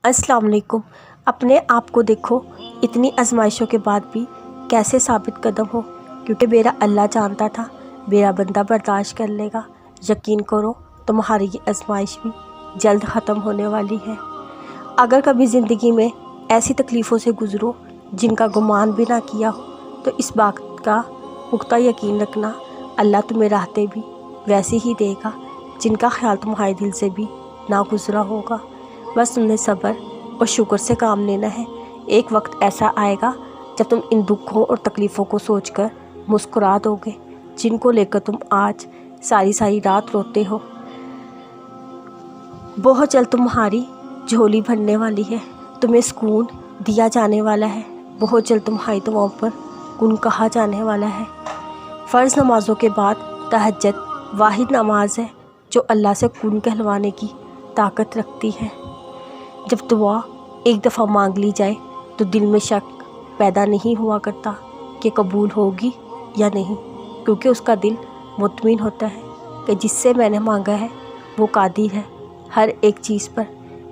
अस्सलाम वालेकुम। अपने आप को देखो, इतनी आजमाइशों के बाद भी कैसे साबित कदम हो, क्योंकि मेरा अल्लाह जानता था मेरा बंदा बर्दाश्त कर लेगा। यकीन करो तुम्हारी ये आजमाइश भी जल्द ख़त्म होने वाली है। अगर कभी ज़िंदगी में ऐसी तकलीफ़ों से गुज़रो जिनका गुमान भी ना किया हो, तो इस बात का पुख्ता यकीन रखना अल्लाह तुम्हें राहतें भी वैसे ही देगा जिनका ख्याल तुम्हारे दिल से भी ना गुज़रा होगा। बस तुमने सब्र और शुक्र से काम लेना है। एक वक्त ऐसा आएगा जब तुम इन दुखों और तकलीफ़ों को सोचकर मुस्कुरा दोगे, जिनको लेकर तुम आज सारी सारी रात रोते हो। बहुत जल्द तुम्हारी झोली भरने वाली है, तुम्हें सुकून दिया जाने वाला है। बहुत जल्द तुम्हारी दुआओं पर गुन कहा जाने वाला है। फ़र्ज़ नमाज़ों के बाद तहज्जुद वाहिद नमाज है जो अल्लाह से गुन कहलवाने की ताकत रखती है। जब दुआ एक दफ़ा मांग ली जाए तो दिल में शक पैदा नहीं हुआ करता कि कबूल होगी या नहीं, क्योंकि उसका दिल मुतमिन होता है कि जिससे मैंने मांगा है वो कादिर है हर एक चीज़ पर।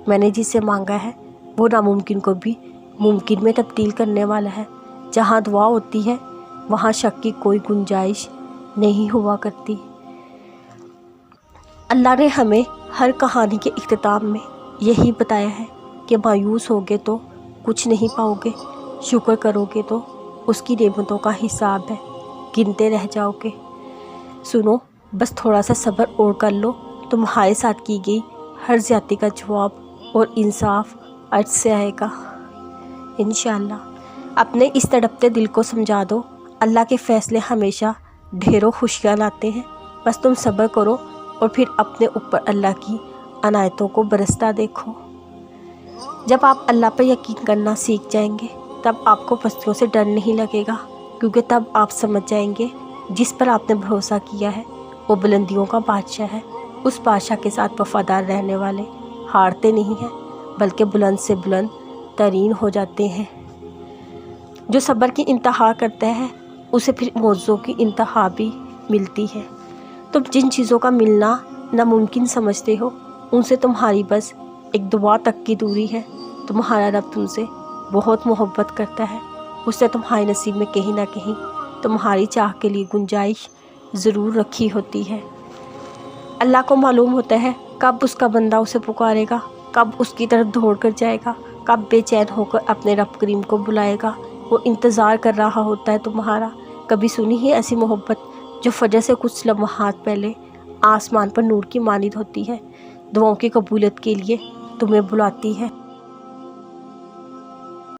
मैंने जिससे मांगा है वो नामुमकिन को भी मुमकिन में तब्दील करने वाला है। जहाँ दुआ होती है वहाँ शक की कोई गुंजाइश नहीं हुआ करती। अल्लाह ने हमें हर कहानी के इख्तिताम में यही बताया है कि मायूस होगे तो कुछ नहीं पाओगे, शुक्र करोगे तो उसकी नेमतों का हिसाब है, गिनते रह जाओगे। सुनो, बस थोड़ा सा सब्र और कर लो, तुम्हारे साथ की गई हर ज़्यादती का जवाब और इंसाफ अर्ज से आएगा इंशाअल्लाह। अपने इस तड़पते दिल को समझा दो, अल्लाह के फ़ैसले हमेशा ढेरों खुशियाँ लाते हैं। बस तुम सब्र करो और फिर अपने ऊपर अल्लाह की अनायतों को बरसता देखो। जब आप अल्लाह पर यकीन करना सीख जाएंगे तब आपको पस्तियों से डर नहीं लगेगा, क्योंकि तब आप समझ जाएंगे जिस पर आपने भरोसा किया है वो बुलंदियों का बादशाह है। उस बादशाह के साथ वफादार रहने वाले हारते नहीं हैं, बल्कि बुलंद से बुलंद तरीन हो जाते हैं। जो सब्र की इंतहा करता है उसे फिर मौज़ों की इंतहा भी मिलती है। तुम जिन चीज़ों का मिलना नामुमकिन समझते हो उनसे तुम्हारी बस एक दुआ तक की दूरी है। तुम्हारा रब तुमसे बहुत मोहब्बत करता है, उससे तुम्हारे नसीब में कहीं ना कहीं तुम्हारी चाह के लिए गुंजाइश ज़रूर रखी होती है। अल्लाह को मालूम होता है कब उसका बंदा उसे पुकारेगा, कब उसकी तरफ दौड़ कर जाएगा, कब बेचैन होकर अपने रब करीम को बुलाएगा। वो इंतज़ार कर रहा होता है तुम्हारा। कभी सुनी है ऐसी मोहब्बत जो फजर से कुछ लम्हात पहले आसमान पर नूर की मानिद होती है, दुआओं की कबूलियत के लिए तुम्हें बुलाती है।